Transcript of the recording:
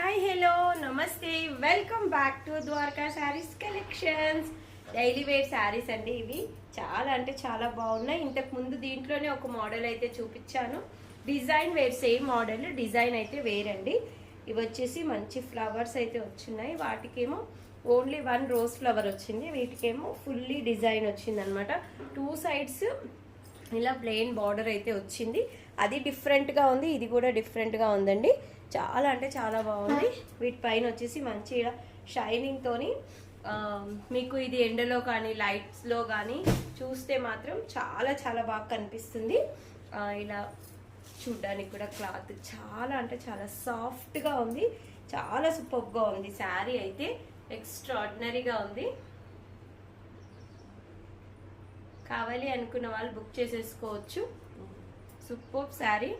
Hi hello నమస్తే welcome back to Dwaraka sarees collections. Daily wear sarees అండి. ఇవి చాలా అంటే చాలా బాగున్నాయి. ఇంతకు ముందు దీంట్లోనే ఒక మోడల్ అయితే చూపించాను. డిజైన్ వేర్, సేమ్ మోడల్, డిజైన్ అయితే వేరండి. ఇవి వచ్చేసి మంచి ఫ్లవర్స్ అయితే వచ్చినాయి. వాటికేమో ఓన్లీ వన్ రోజ్ ఫ్లవర్ వచ్చింది, వీటికేమో ఫుల్లీ డిజైన్ వచ్చింది అనమాట. టూ సైడ్స్ ఇలా ప్లెయిన్ బార్డర్ అయితే వచ్చింది. అది డిఫరెంట్గా ఉంది, ఇది కూడా డిఫరెంట్గా ఉందండి. చాలా అంటే చాలా బాగుంది. వీటిపైన వచ్చేసి మంచి ఇలా షైనింగ్తోని మీకు ఇది ఎండలో కానీ లైట్స్లో కానీ చూస్తే మాత్రం చాలా చాలా బాగా కనిపిస్తుంది. ఇలా చూడ్డానికి కూడా క్లాత్ చాలా అంటే చాలా సాఫ్ట్గా ఉంది, చాలా సూపర్గా ఉంది. శారీ అయితే ఎక్స్ట్రాడినరీగా ఉంది. కావాలి అనుకున్న వాళ్ళు బుక్ చేసేసుకోవచ్చు. సూపర్ శారీ.